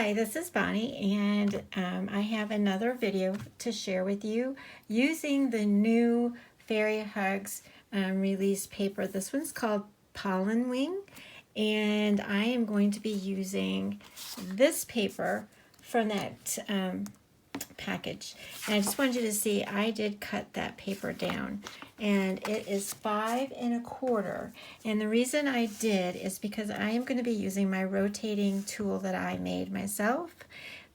Hi, this is Bonnie, and I have another video to share with you using the new Fairy Hugs release paper. This one's called PollenWing, and I am going to be using this paper from that package. And I just wanted you to see I did cut that paper down, and it is 5 1/4. And the reason I did is because I am going to be using my rotating tool that I made myself.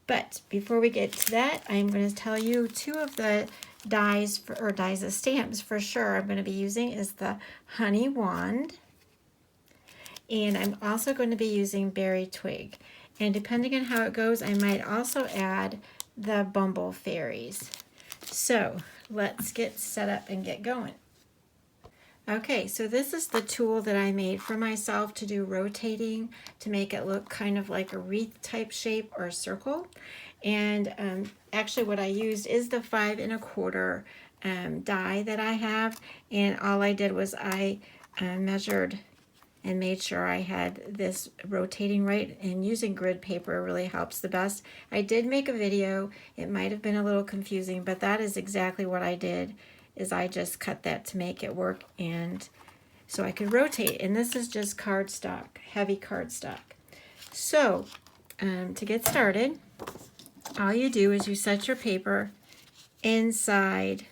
But before we get to that, I'm going to tell you two of the dies of stamps for sure I'm going to be using is the Honey Wand, and I'm also going to be using Berry Twig. And depending on how it goes, I might also add the Bumble Fairies. So let's get set up and get going. Okay, so this is the tool that I made for myself to do rotating to make it look kind of like a wreath type shape or a circle. And actually what I used is the 5 1/4 die that I have, and all I did was I measured and made sure I had this rotating right, and using grid paper really helps the best. I did make a video. It might have been a little confusing, but that is exactly what I did, is I just cut that to make it work and so I could rotate. And this is just cardstock, heavy cardstock. So to get started, all you do is you set your paper inside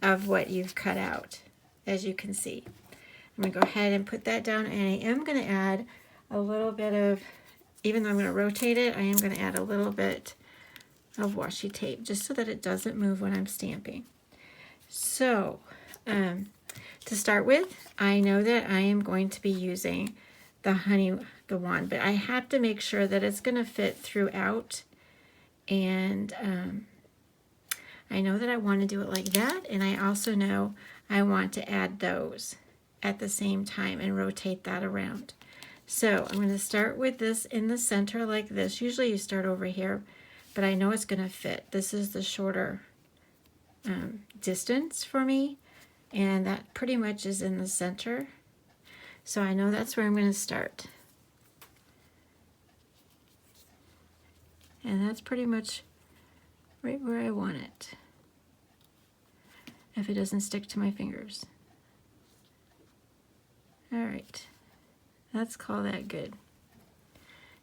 of what you've cut out, as you can see. I'm going to go ahead and put that down, and I am going to add a little bit of, even though I'm going to rotate it, I am going to add a little bit of washi tape just so that it doesn't move when I'm stamping. So to start with, I know that I am going to be using the wand, but I have to make sure that it's going to fit throughout. And I know that I want to do it like that, and I also know I want to add those at the same time and rotate that around. So I'm going to start with this in the center like this. Usually you start over here, but I know it's going to fit. This is the shorter distance for me, and that pretty much is in the center. So I know that's where I'm going to start. And that's pretty much right where I want it, if it doesn't stick to my fingers. All right, let's call that good.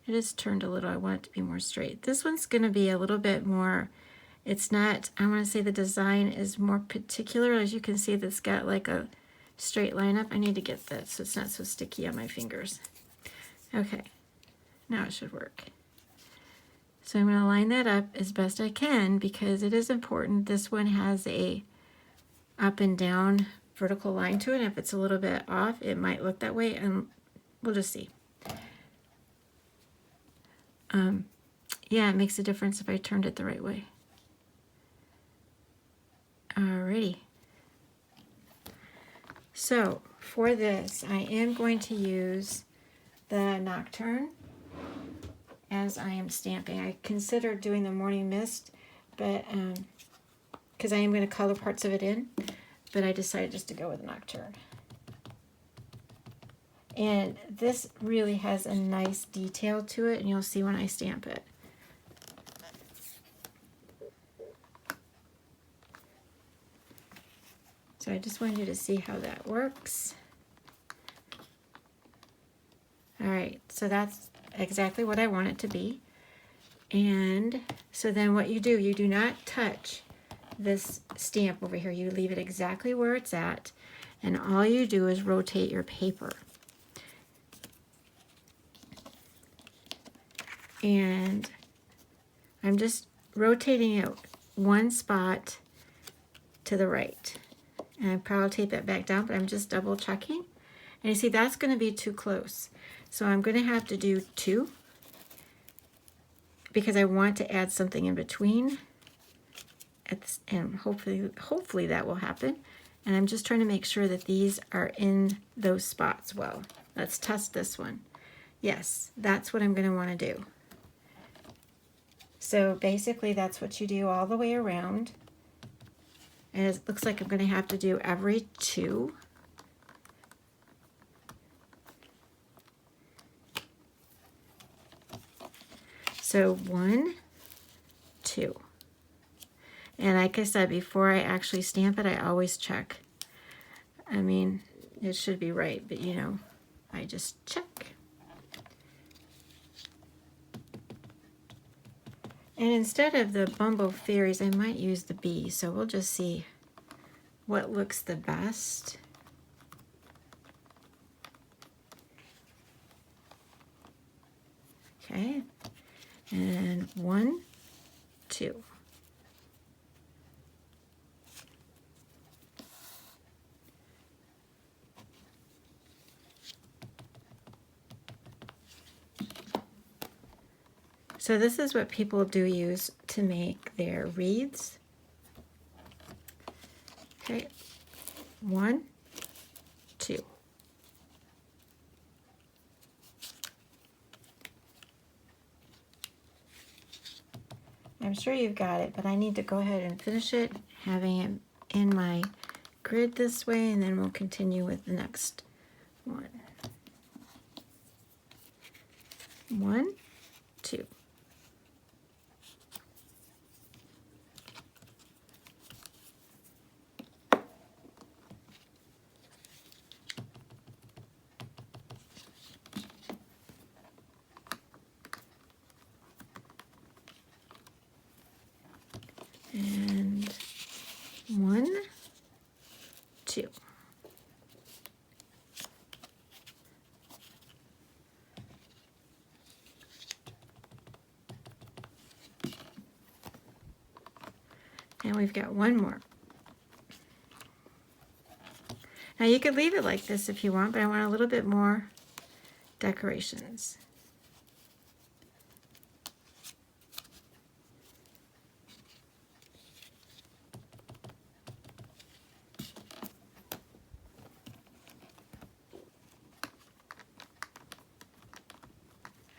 It is turned a little. I want it to be more straight. This one's going to be a little bit more, it's not, I want to say the design is more particular. As you can see, that's got like a straight line up. I need to get that so it's not so sticky on my fingers. Okay, now it should work. So I'm going to line that up as best I can because it is important. This one has a up and down vertical line to it. If it's a little bit off, it might look that way, and we'll just see. Yeah, it makes a difference if I turned it the right way. Alrighty. So for this, I am going to use the Nocturne as I am stamping. I considered doing the Morning Mist, but because I am going to color parts of it in, but I decided just to go with Nocturne. And this really has a nice detail to it, and you'll see when I stamp it. So I just wanted you to see how that works. All right, so that's exactly what I want it to be. And so then what you do not touch this stamp over here. You leave it exactly where it's at, and all you do is rotate your paper. And I'm just rotating it one spot to the right. And I probably tape that back down, but I'm just double checking. And you see that's going to be too close. So I'm going to have to do 2 because I want to add something in between. And hopefully that will happen. And I'm just trying to make sure that these are in those spots well. Let's test this one. Yes, that's what I'm going to want to do. So basically that's what you do all the way around. And it looks like I'm going to have to do every 2. So 1, 2. And like I said, before I actually stamp it, I always check. I mean, it should be right, but you know, I just check. And instead of the Bumble Fairies, I might use the bee. So we'll just see what looks the best. Okay, and 1, 2. So this is what people do use to make their wreaths. Okay, 1, 2. I'm sure you've got it, but I need to go ahead and finish it, having it in my grid this way, and then we'll continue with the next one. 1, 2. And 1, 2. And we've got one more. Now you could leave it like this if you want, but I want a little bit more decorations.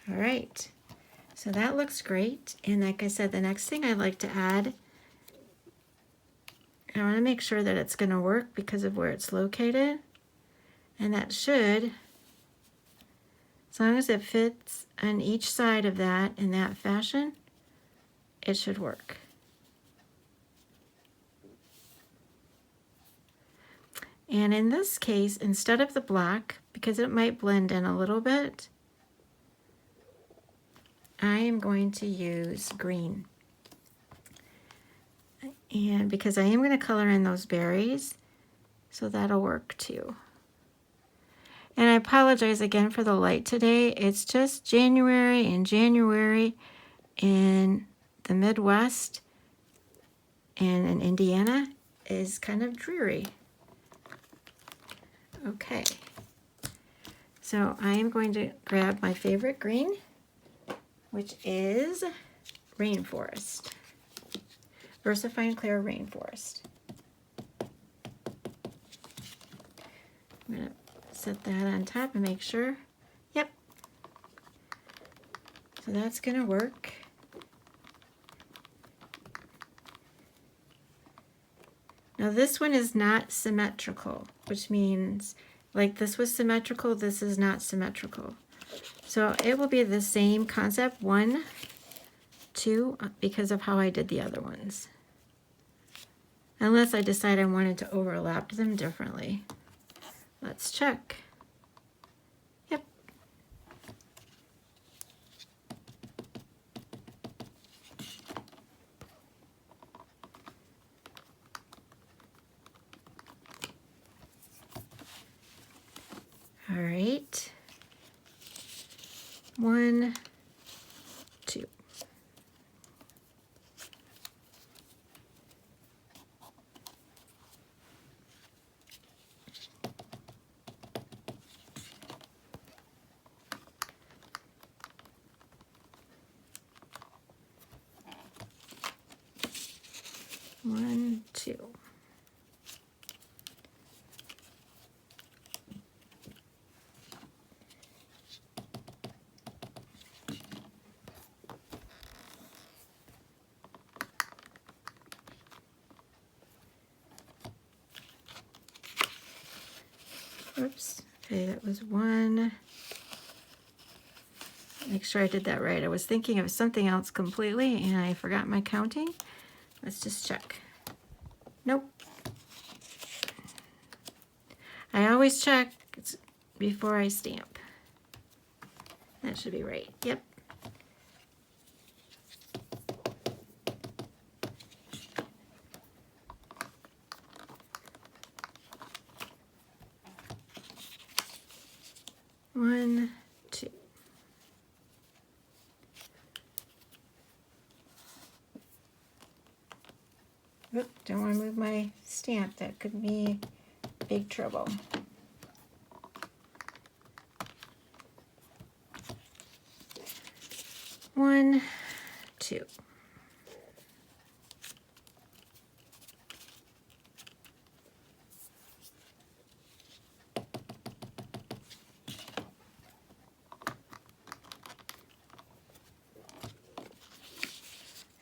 All right, so that looks great. And like I said, the next thing I'd like to add, I want to make sure that it's going to work because of where it's located. And that should, as long as it fits on each side of that in that fashion, it should work. And in this case, instead of the black, because it might blend in a little bit, I am going to use green. And because I am going to color in those berries, so that'll work too. And I apologize again for the light today. It's just January, and January in the Midwest and in Indiana is kind of dreary. Okay, so I am going to grab my favorite green, which is Rainforest, VersaFine Clear Rainforest. I'm going to set that on top and make sure. Yep. So that's going to work. Now this one is not symmetrical, which means like this was symmetrical, this is not symmetrical. So it will be the same concept, 1, 2, because of how I did the other ones. Unless I decide I wanted to overlap them differently. Let's check. Yep. All right. 1, 2. One, 2. Oops. Okay, that was 1. make sure I did that right. I was thinking of something else completely and I forgot my counting. Let's just check. Nope. I always check before I stamp. That should be right. Yep. One, two. Oop, don't want to move my stamp. That could be big trouble. One, two.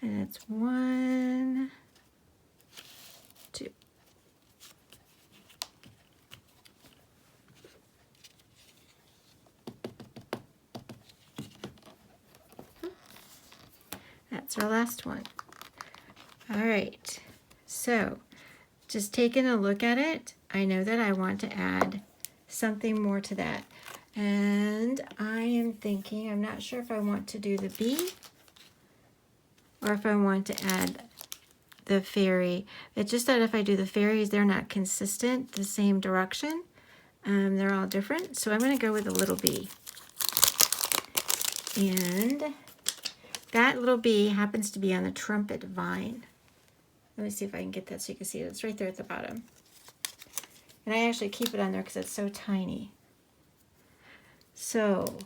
And it's one, two. That's our last one. All right, so just taking a look at it, I know that I want to add something more to that. And I am thinking, I'm not sure if I want to do the bee or if I want to add the fairy. It's just that if I do the fairies, they're not consistent, the same direction. They're all different. So I'm going to go with a little bee. And that little bee happens to be on the trumpet vine. Let me see if I can get that so you can see it. It's right there at the bottom. And I actually keep it on there because it's so tiny. So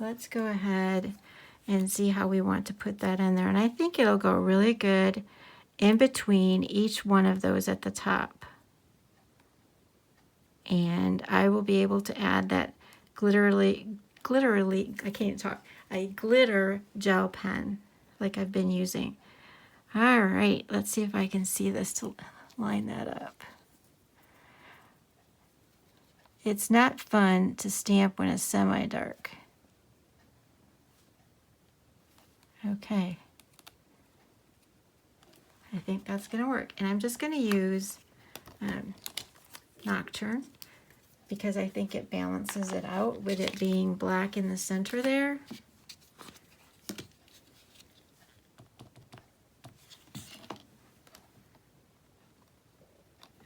let's go ahead and see how we want to put that in there. And I think it'll go really good in between each one of those at the top. And I will be able to add that glittery, I can't even talk, a glitter gel pen like I've been using. All right, let's see if I can see this to line that up. It's not fun to stamp when it's semi-dark. Okay. I think that's going to work. And I'm just going to use Nocturne because I think it balances it out with it being black in the center there.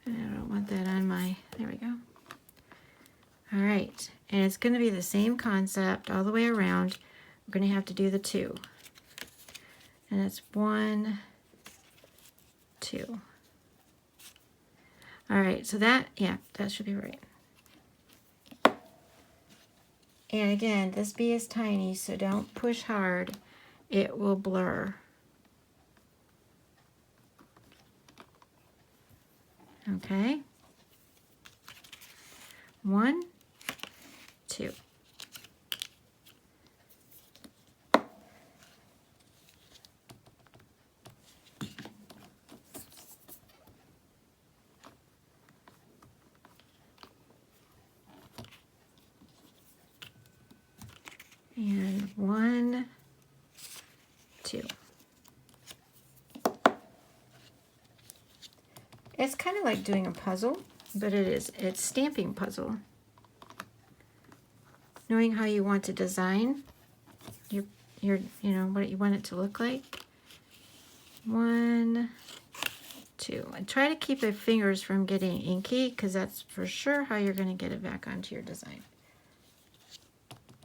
And I don't want that on my, there we go. All right, and it's going to be the same concept all the way around. We're going to have to do the two. And it's 1, 2. All right, so that, yeah, that should be right. And again, this bee is tiny, so don't push hard. It will blur. Okay. 1, 2. And 1, 2. It's kind of like doing a puzzle, but it's stamping puzzle. Knowing how you want to design your you know what you want it to look like. 1, 2. And try to keep your fingers from getting inky because that's for sure how you're going to get it back onto your design.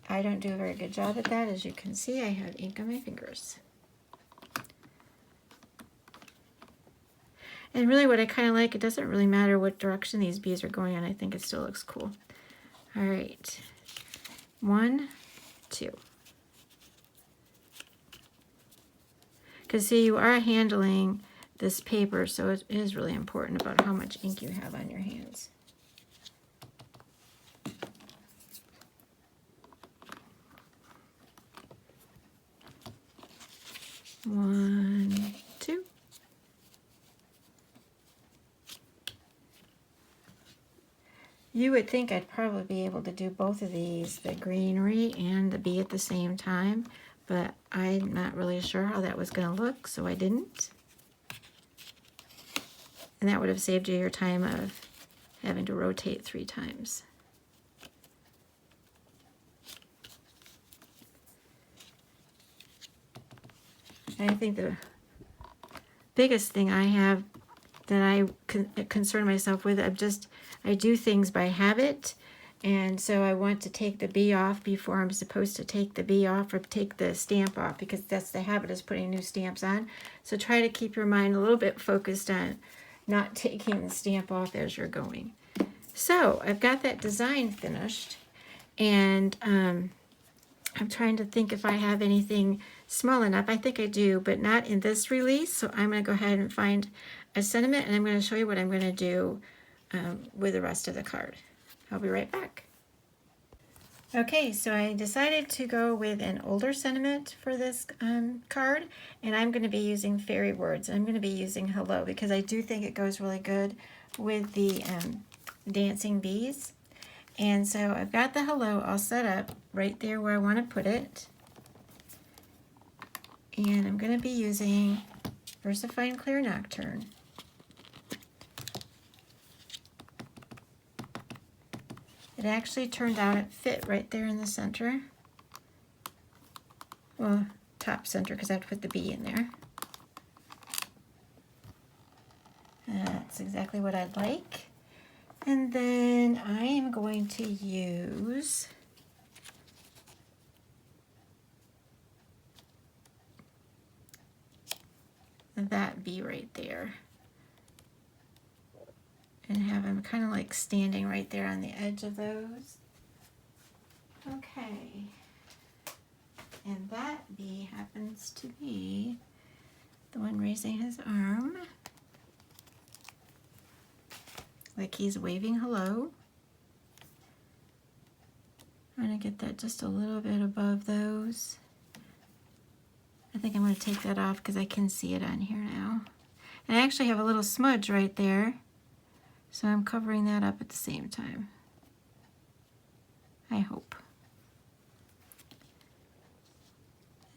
I don't do a very good job at that. As you can see, I have ink on my fingers. And really what I kind of like, it doesn't really matter what direction these bees are going in. I think it still looks cool. All right. 1, 2. Because see, you are handling this paper, so it is really important about how much ink you have on your hands. One, 2. You would think I'd probably be able to do both of these, the greenery and the bee at the same time, but I'm not really sure how that was going to look, so I didn't. And that would have saved you your time of having to rotate 3 times. And I think the biggest thing I have that I concern myself with, I do things by habit, and so I want to take the bee off before I'm supposed to take the bee off or take the stamp off, because that's the habit, is putting new stamps on. So try to keep your mind a little bit focused on not taking the stamp off as you're going. So I've got that design finished, and I'm trying to think if I have anything small enough. I think I do, but not in this release. So I'm going to go ahead and find a sentiment, and I'm going to show you what I'm going to do with the rest of the card. I'll be right back. Okay, so I decided to go with an older sentiment for this card, and I'm going to be using fairy words. I'm going to be using hello, because I do think it goes really good with the dancing bees. And so I've got the hello all set up right there where I want to put it. And I'm going to be using VersaFine Clear Nocturne. It actually turned out it fit right there in the center. Well, top center, because I have to put the bee in there. That's exactly what I'd like. And then I am going to use that bee right there, and have them kind of like standing right there on the edge of those. Okay, and that bee happens to be the one raising his arm, like he's waving hello. I'm going to get that just a little bit above those. I think I'm going to take that off because I can see it on here now. And I actually have a little smudge right there, so I'm covering that up at the same time. I hope.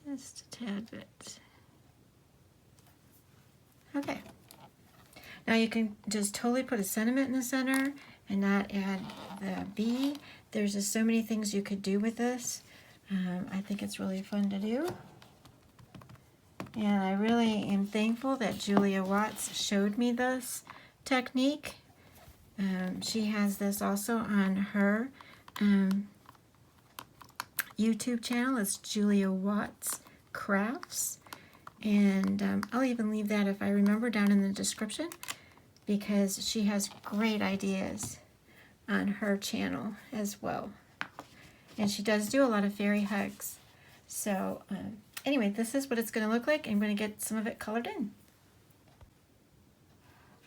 Just a tad bit. Okay. Now you can just totally put a sentiment in the center and not add the bee. There's just so many things you could do with this. I think it's really fun to do. And I really am thankful that Julia Watts showed me this technique. She has this also on her YouTube channel. It's Julia Watts Crafts. And I'll even leave that, if I remember, down in the description, because she has great ideas on her channel as well. And she does do a lot of fairy hugs. So anyway, this is what it's going to look like. I'm going to get some of it colored in.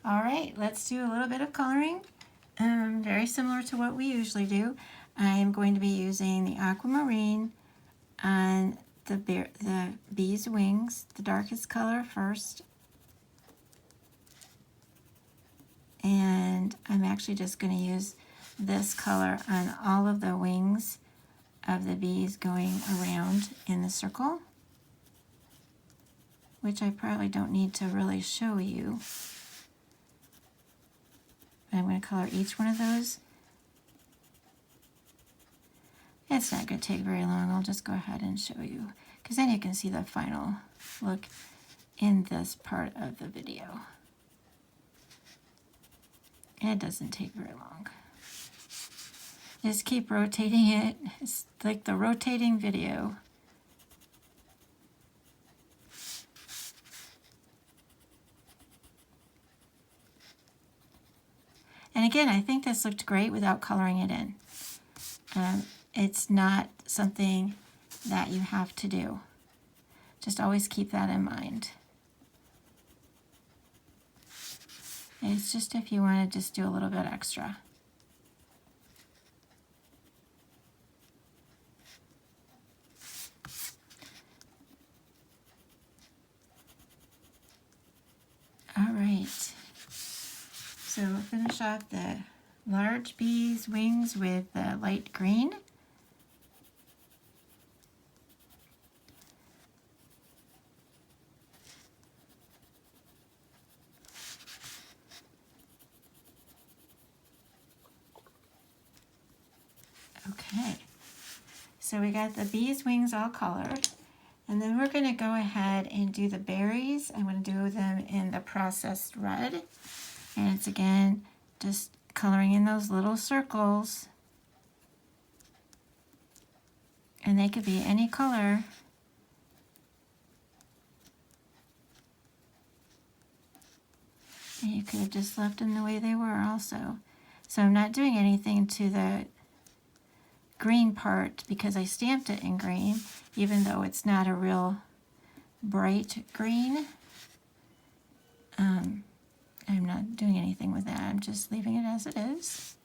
All right, let's do a little bit of coloring. Very similar to what we usually do. I am going to be using the aquamarine on the bee's wings, the darkest color first. And I'm actually just going to use this color on all of the wings of the bees going around in the circle, which I probably don't need to really show you. But I'm going to color each one of those. It's not going to take very long. I'll just go ahead and show you, because then you can see the final look in this part of the video. And it doesn't take very long. Just keep rotating it. It's like the rotating video. And again, I think this looked great without coloring it in. It's not something that you have to do. Just always keep that in mind. It's just if you want to just do a little bit extra. All right. So we'll finish off the large bees' wings with light green. Okay, so we got the bees' wings all colored, and then we're going to go ahead and do the berries. I'm going to do them in the processed red, and it's again just coloring in those little circles, and they could be any color. And you could have just left them the way they were also. So I'm not doing anything to the green part because I stamped it in green, even though it's not a real bright green. I'm not doing anything with that. I'm just leaving it as it is.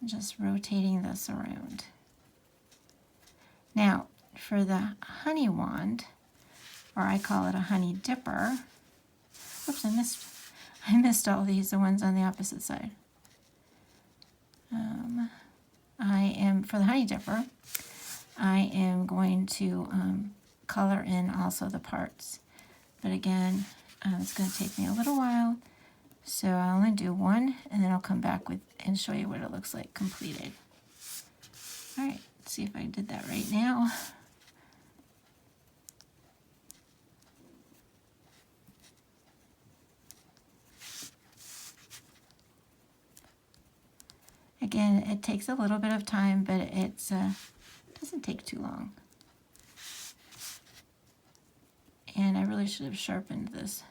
Just rotating this around. Now, for the honey wand, or I call it a honey dipper. Oops, I missed all these, the ones on the opposite side. For the honey dipper, I am going to color in also the parts. But again, it's going to take me a little while, so I'll only do one, and then I'll come back and show you what it looks like completed. All right, let's see if I did that right now. Again, it takes a little bit of time, but it doesn't take too long. And I really should have sharpened this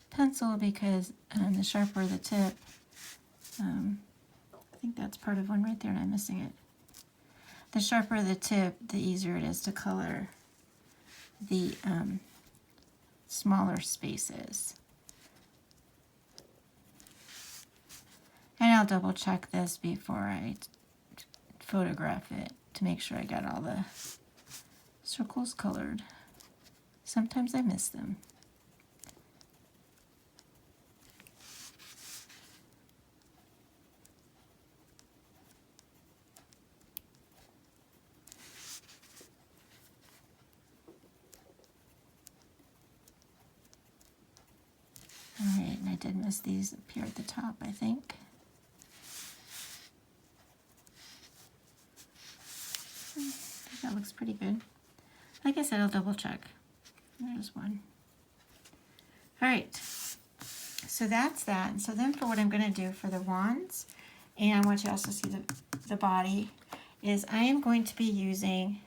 pencil because the sharper the tip, I think that's part of one right there and I'm missing it. The sharper the tip, the easier it is to color the smaller spaces. And I'll double check this before I photograph it to make sure I got all the circles colored. Sometimes I miss them. All right, and I did miss these up here at the top, I think. That looks pretty good. Like I said, I'll double check. There's one. All right, so that's that. And so then for what I'm going to do for the wands, and I want you to also see the body, is I am going to be using,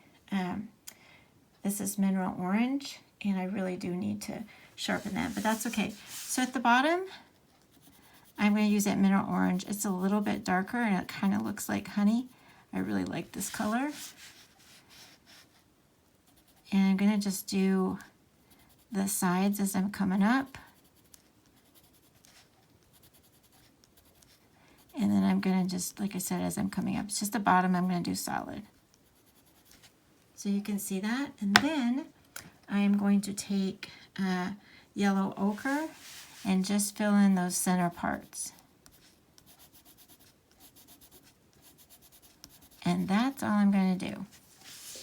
this is mineral orange, and I really do need to sharpen that, but that's okay. So at the bottom, I'm going to use that mineral orange. It's a little bit darker, and it kind of looks like honey. I really like this color. And I'm going to just do the sides as I'm coming up. And then I'm going to just, like I said, as I'm coming up, it's just the bottom I'm going to do solid. So you can see that. And then I am going to take yellow ochre and just fill in those center parts. And that's all I'm going to do.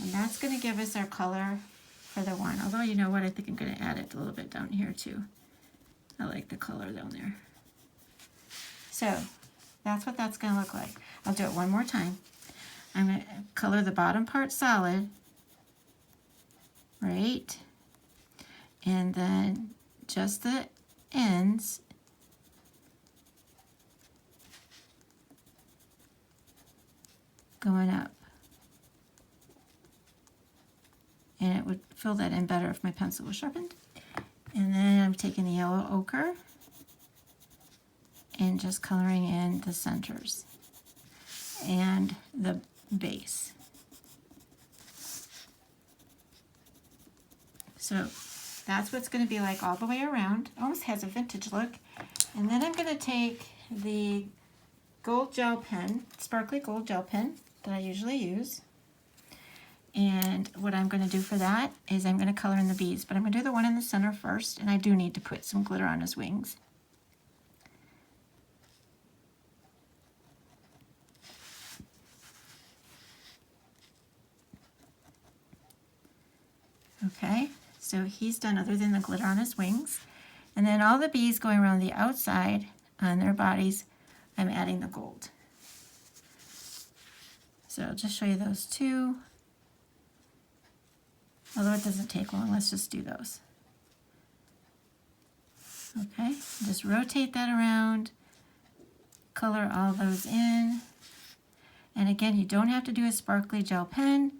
And that's going to give us our color for the one. Although, you know what, I think I'm going to add it a little bit down here too. I like the color down there. So that's what that's going to look like. I'll do it one more time. I'm going to color the bottom part solid, right? And then just the ends going up. And it would fill that in better if my pencil was sharpened. And then I'm taking the yellow ochre and just coloring in the centers and the base. So that's what it's going to be like all the way around. Almost has a vintage look. And then I'm going to take the gold gel pen, sparkly gold gel pen that I usually use. And what I'm going to do for that is I'm going to color in the bees, but I'm going to do the one in the center first, and I do need to put some glitter on his wings. Okay, so he's done other than the glitter on his wings. And then all the bees going around the outside on their bodies, I'm adding the gold. So I'll just show you those two. Although it doesn't take long, let's just do those. Okay, just rotate that around, color all those in. And again, you don't have to do a sparkly gel pen.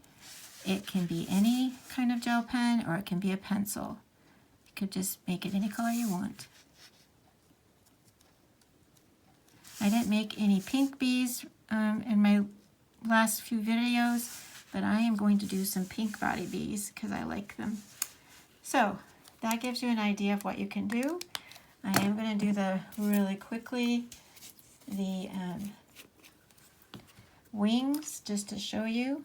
It can be any kind of gel pen, or it can be a pencil. You could just make it any color you want. I didn't make any pink bees in my last few videos, but I am going to do some pink body bees because I like them. So that gives you an idea of what you can do. I am going to do really quickly the wings just to show you.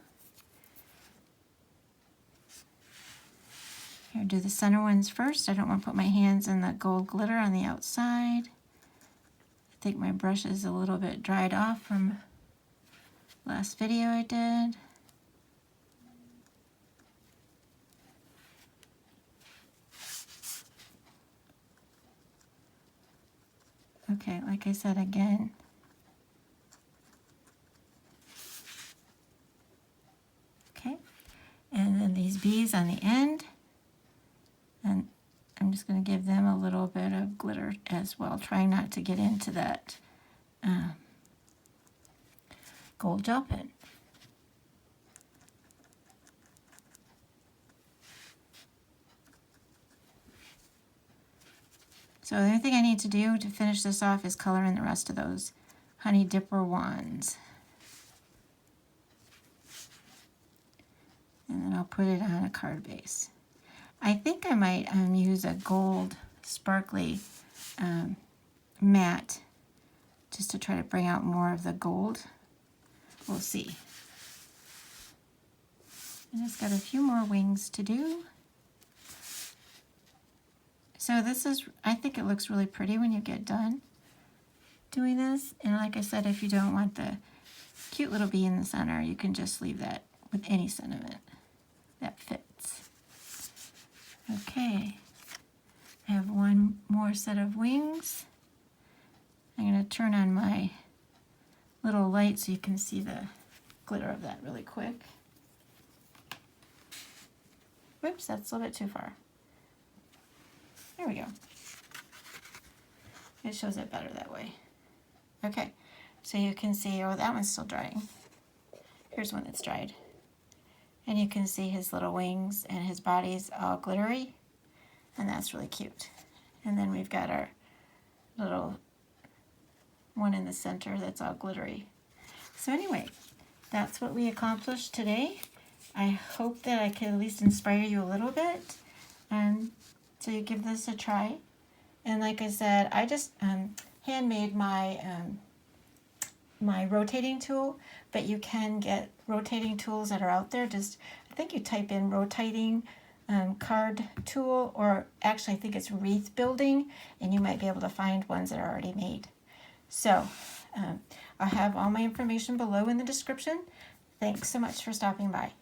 Here, do the center ones first. I don't want to put my hands in the gold glitter on the outside. I think my brush is a little bit dried off from last video I did. Okay, like I said again, okay, and then these bees on the end, and I'm just going to give them a little bit of glitter as well, trying not to get into that gold gel pen. So the only thing I need to do to finish this off is color in the rest of those honey dipper wands. And then I'll put it on a card base. I think I might use a gold sparkly matte just to try to bring out more of the gold. We'll see. I just got a few more wings to do. So this is, I think it looks really pretty when you get done doing this. And like I said, if you don't want the cute little bee in the center, you can just leave that with any sentiment that fits. Okay, I have one more set of wings. I'm going to turn on my little light so you can see the glitter of that really quick. Whoops, that's a little bit too far. There we go. It shows it better that way. Okay, so you can see, oh, that one's still drying. Here's one that's dried. And you can see his little wings and his body's all glittery. And that's really cute. And then we've got our little one in the center that's all glittery. So anyway, that's what we accomplished today. I hope that I can at least inspire you a little bit. So you give this a try. And like I said, I just handmade my my rotating tool, but you can get rotating tools that are out there. Just, I think you type in rotating card tool, or actually I think it's wreath building, and you might be able to find ones that are already made. So I'll have all my information below in the description. Thanks so much for stopping by.